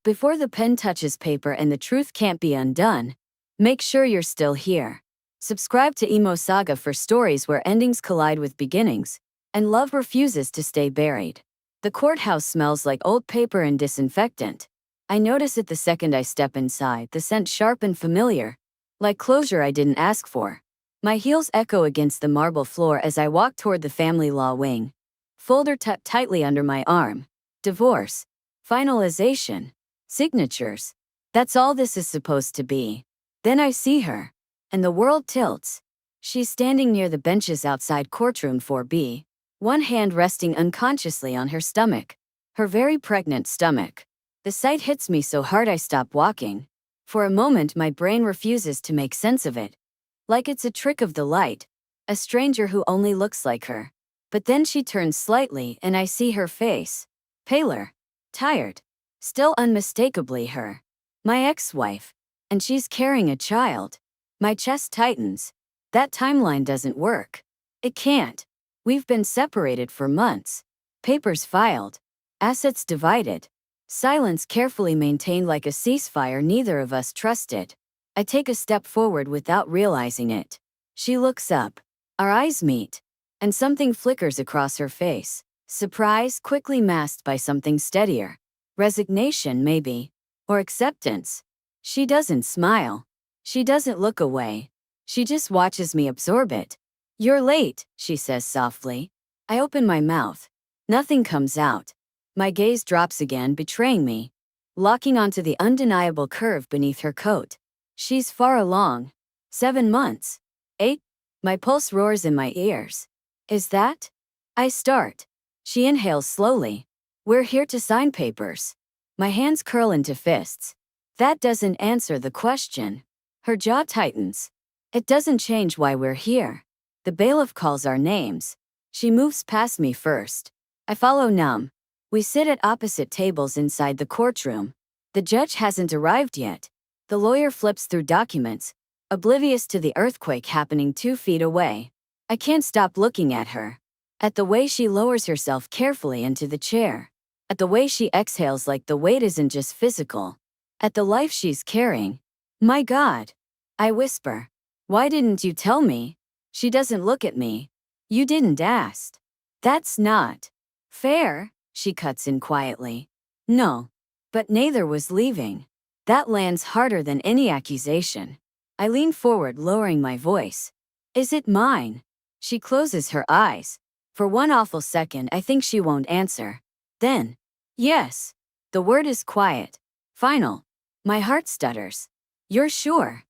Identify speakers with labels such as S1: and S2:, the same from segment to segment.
S1: Before the pen touches paper and the truth can't be undone, make sure you're still here. Subscribe to Emo Saga for stories where endings collide with beginnings, and love refuses to stay buried. The courthouse smells like old paper and disinfectant. I notice it the second I step inside, the scent sharp and familiar, like closure I didn't ask for. My heels echo against the marble floor as I walk toward the family law wing. Folder tucked tightly under my arm. Divorce. Finalization. Signatures. That's all this is supposed to be. Then I see her, and the world tilts. She's standing near the benches outside courtroom 4B, one hand resting unconsciously on her stomach. Her very pregnant stomach. The sight hits me so hard I stop walking. For a moment my brain refuses to make sense of it. Like it's a trick of the light, a stranger who only looks like her. But then she turns slightly and I see her face. Paler. Tired. Still unmistakably her. My ex-wife. And she's carrying a child. My chest tightens. That timeline doesn't work. It can't. We've been separated for months. Papers filed. Assets divided. Silence carefully maintained like a ceasefire neither of us trusted. I take a step forward without realizing it. She looks up. Our eyes meet. And something flickers across her face. Surprise quickly masked by something steadier. Resignation, maybe. Or acceptance. She doesn't smile. She doesn't look away. She just watches me absorb it. You're late, she says softly. I open my mouth. Nothing comes out. My gaze drops again, betraying me. Locking onto the undeniable curve beneath her coat. She's far along. 7 months. 8? My pulse roars in my ears. Is that? I start. She inhales slowly. We're here to sign papers. My hands curl into fists. That doesn't answer the question. Her jaw tightens. It doesn't change why we're here. The bailiff calls our names. She moves past me first. I follow numb. We sit at opposite tables inside the courtroom. The judge hasn't arrived yet. The lawyer flips through documents, oblivious to the earthquake happening 2 feet away. I can't stop looking at her. At the way she lowers herself carefully into the chair. At the way she exhales like the weight isn't just physical. At the life she's carrying. My God. I whisper. Why didn't you tell me? She doesn't look at me. You didn't ask. That's not fair, she cuts in quietly. No. But neither was leaving. That lands harder than any accusation. I lean forward, lowering my voice. Is it mine? She closes her eyes. For one awful second, I think she won't answer. Then, yes. The word is quiet. Final. My heart stutters. You're sure?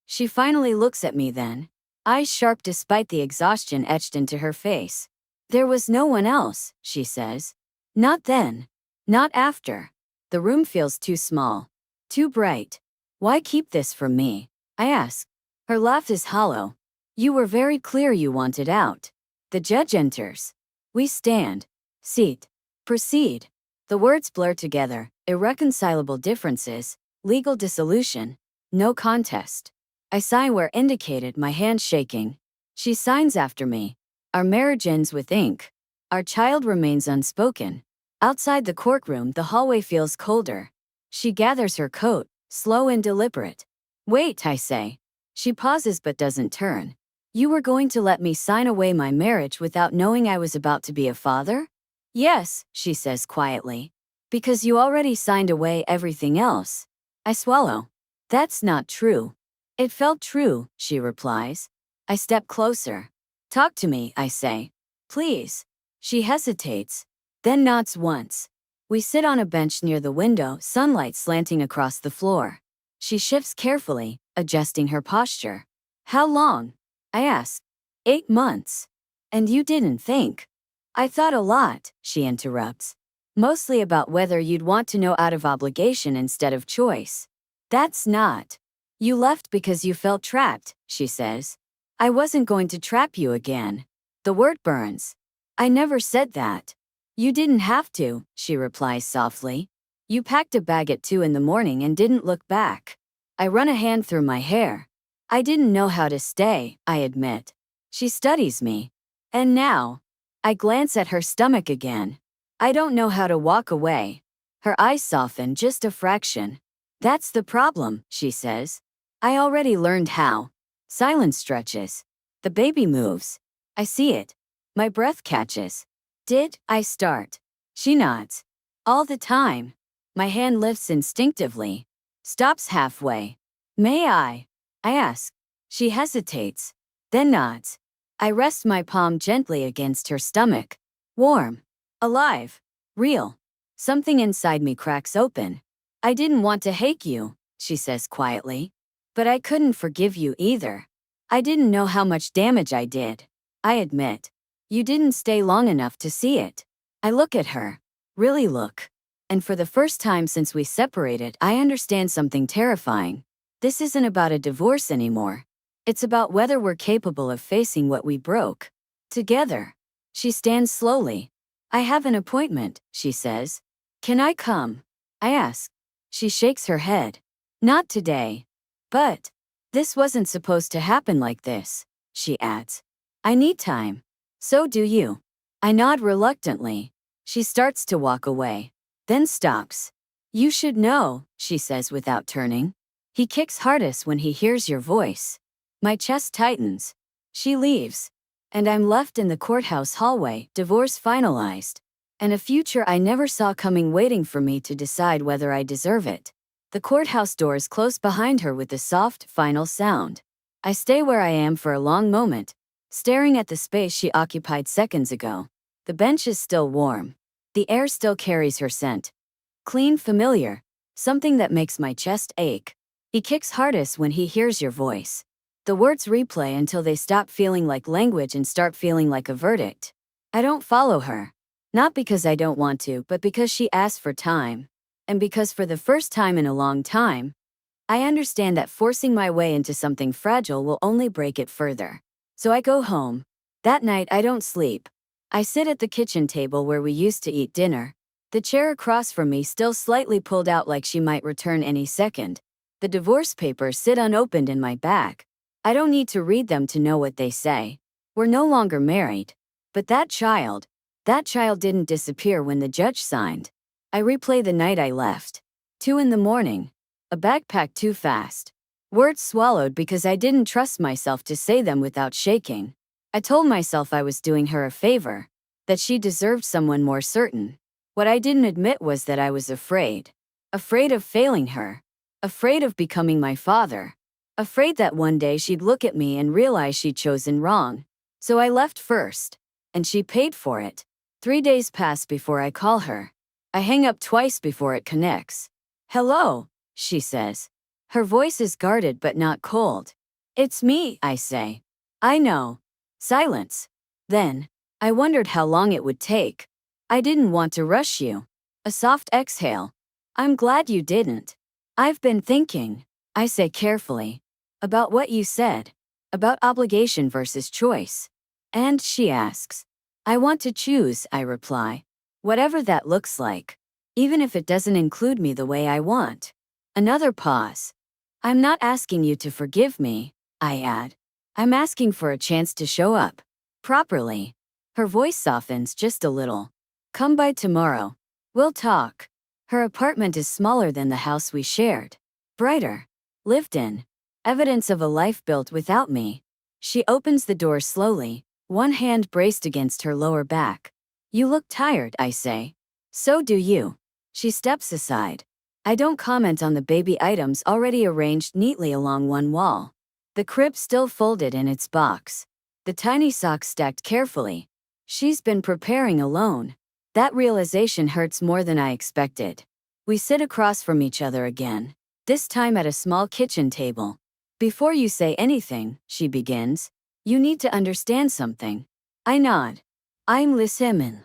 S1: She finally looks at me then. Eyes sharp despite the exhaustion etched into her face. There was no one else, she says. Not then. Not after. The room feels too small. Too bright. Why keep this from me? I ask. Her laugh is hollow. You were very clear you wanted out. The judge enters. We stand. Seat. Proceed. The words blur together. Irreconcilable differences. Legal dissolution. No contest. I sign where indicated, my hand shaking. She signs after me. Our marriage ends with ink. Our child remains unspoken. Outside the courtroom, the hallway feels colder. She gathers her coat, slow and deliberate. Wait, I say. She pauses but doesn't turn. You were going to let me sign away my marriage without knowing I was about to be a father? Yes, she says quietly. Because you already signed away everything else. I swallow. That's not true. It felt true, she replies. I step closer. Talk to me, I say. Please. She hesitates, then nods once. We sit on a bench near the window, sunlight slanting across the floor. She shifts carefully, adjusting her posture. How long? I ask. 8 months. And you didn't think? I thought a lot, she interrupts. Mostly about whether you'd want to know out of obligation instead of choice. That's not. You left because you felt trapped, she says. I wasn't going to trap you again. The word burns. I never said that. You didn't have to, she replies softly. You packed a bag at 2 in the morning and didn't look back. I run a hand through my hair. I didn't know how to stay, I admit. She studies me. And now? I glance at her stomach again. I don't know how to walk away. Her eyes soften just a fraction. That's the problem, she says. I already learned how. Silence stretches. The baby moves. I see it. My breath catches. Did I start? She nods. All the time. My hand lifts instinctively. Stops halfway. May I? I ask. She hesitates. Then nods. I rest my palm gently against her stomach. Warm. Alive. Real. Something inside me cracks open. I didn't want to hate you, she says quietly. But I couldn't forgive you either. I didn't know how much damage I did. I admit. You didn't stay long enough to see it. I look at her. Really look. And for the first time since we separated, I understand something terrifying. This isn't about a divorce anymore. It's about whether we're capable of facing what we broke. Together. She stands slowly. I have an appointment, she says. Can I come? I ask. She shakes her head. Not today. But this wasn't supposed to happen like this, she adds. I need time. So do you. I nod reluctantly. She starts to walk away, then stops. You should know, she says without turning. He kicks hardest when he hears your voice. My chest tightens. She leaves. And I'm left in the courthouse hallway, divorce finalized. And a future I never saw coming waiting for me to decide whether I deserve it. The courthouse doors close behind her with a soft, final sound. I stay where I am for a long moment, staring at the space she occupied seconds ago. The bench is still warm. The air still carries her scent. Clean, familiar. Something that makes my chest ache. He kicks hardest when he hears your voice. The words replay until they stop feeling like language and start feeling like a verdict. I don't follow her. Not because I don't want to, but because she asked for time. And because for the first time in a long time, I understand that forcing my way into something fragile will only break it further. So I go home. That night I don't sleep. I sit at the kitchen table where we used to eat dinner. The chair across from me still slightly pulled out like she might return any second. The divorce papers sit unopened in my bag. I don't need to read them to know what they say. We're no longer married. But that child didn't disappear when the judge signed. I replay the night I left. 2 a.m. A backpack too fast. Words swallowed because I didn't trust myself to say them without shaking. I told myself I was doing her a favor, that she deserved someone more certain. What I didn't admit was that I was afraid. Afraid of failing her. Afraid of becoming my father. Afraid that one day she'd look at me and realize she'd chosen wrong. So I left first. And she paid for it. 3 days pass before I call her. I hang up twice before it connects. Hello, she says. Her voice is guarded but not cold. It's me, I say. I know. Silence. Then, I wondered how long it would take. I didn't want to rush you. A soft exhale. I'm glad you didn't. I've been thinking, I say carefully, about what you said, about obligation versus choice. And she asks. I want to choose, I reply. Whatever that looks like. Even if it doesn't include me the way I want. Another pause. I'm not asking you to forgive me, I add. I'm asking for a chance to show up. Properly. Her voice softens just a little. Come by tomorrow. We'll talk. Her apartment is smaller than the house we shared. Brighter. Lived in. Evidence of a life built without me. She opens the door slowly, one hand braced against her lower back. You look tired, I say. So do you. She steps aside. I don't comment on the baby items already arranged neatly along one wall. The crib still folded in its box. The tiny socks stacked carefully. She's been preparing alone. That realization hurts more than I expected. We sit across from each other again, this time at a small kitchen table. Before you say anything, she begins, you need to understand something. I nod. I'm Lysimin.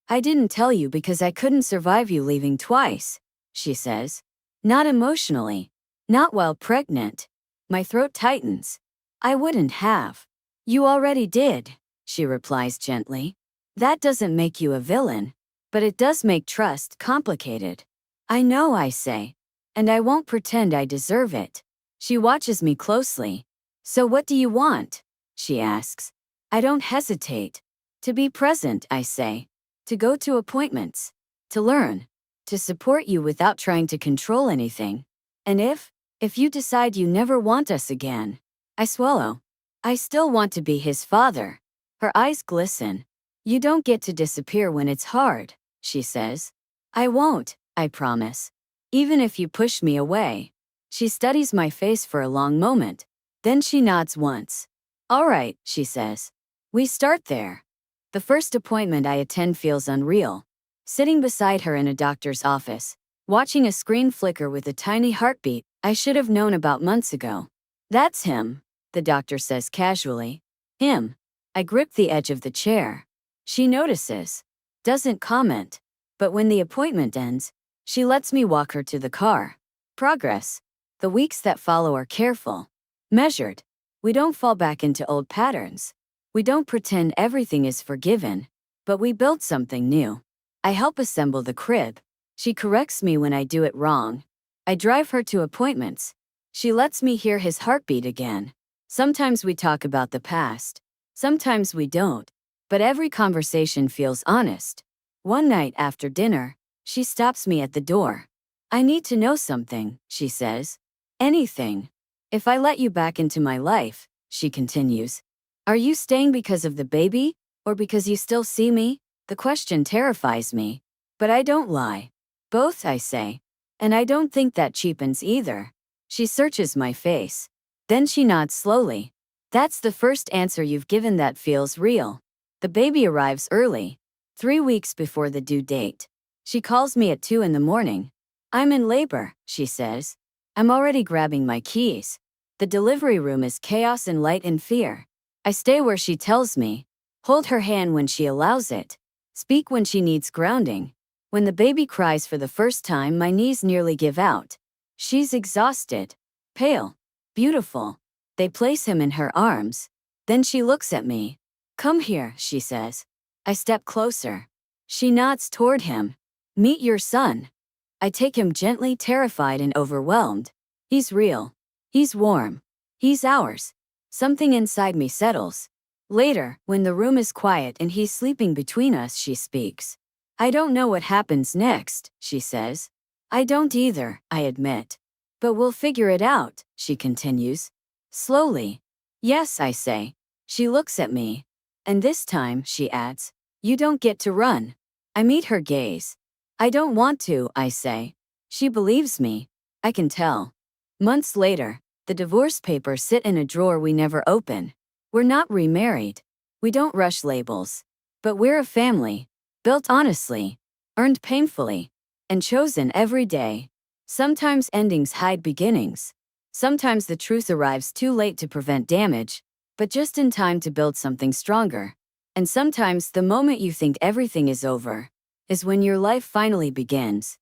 S1: I didn't tell you because I couldn't survive you leaving twice, she says. Not emotionally. Not while pregnant. My throat tightens. I wouldn't have. You already did, she replies gently. That doesn't make you a villain, but it does make trust complicated. I know, I say. And I won't pretend I deserve it. She watches me closely. So what do you want? She asks. I don't hesitate. To be present, I say. To go to appointments. To learn. to support you without trying to control anything. And if you decide you never want us again, I swallow. I still want to be his father. Her eyes glisten. You don't get to disappear when it's hard, she says. I won't, I promise. Even if you push me away. She studies my face for a long moment. Then she nods once. All right, she says. We start there. The first appointment I attend feels unreal. Sitting beside her in a doctor's office, watching a screen flicker with a tiny heartbeat I should have known about months ago. That's him, the doctor says casually. Him. I grip the edge of the chair. She notices. Doesn't comment. But when the appointment ends, she lets me walk her to the car. Progress. The weeks that follow are careful. Measured. We don't fall back into old patterns. We don't pretend everything is forgiven. But we build something new. I help assemble the crib. She corrects me when I do it wrong. I drive her to appointments. She lets me hear his heartbeat again. Sometimes we talk about the past. Sometimes we don't. But every conversation feels honest. One night after dinner, she stops me at the door. I need to know something, she says. Anything. If I let you back into my life, she continues. Are you staying because of the baby, or because you still see me? The question terrifies me. But I don't lie. Both, I say. And I don't think that cheapens either. She searches my face. Then she nods slowly. That's the first answer you've given that feels real. The baby arrives early, 3 weeks before the due date. She calls me at 2 in the morning. I'm in labor, she says. I'm already grabbing my keys. The delivery room is chaos and light and fear. I stay where she tells me. Hold her hand when she allows it. Speak when she needs grounding. When the baby cries for the first time, my knees nearly give out. She's exhausted, pale, beautiful. They place him in her arms. Then she looks at me. Come here, she says. I step closer. She nods toward him. Meet your son. I take him gently, terrified and overwhelmed. He's real. He's warm. He's ours. Something inside me settles. Later, when the room is quiet and he's sleeping between us, she speaks. I don't know what happens next, she says. I don't either, I admit. But we'll figure it out, she continues. Slowly. Yes, I say. She looks at me. And this time, she adds, you don't get to run. I meet her gaze. I don't want to, I say. She believes me. I can tell. Months later, the divorce papers sit in a drawer we never open. We're not remarried. We don't rush labels. But we're a family. Built honestly. Earned painfully. And chosen every day. Sometimes endings hide beginnings. Sometimes the truth arrives too late to prevent damage, but just in time to build something stronger. And sometimes the moment you think everything is over is when your life finally begins.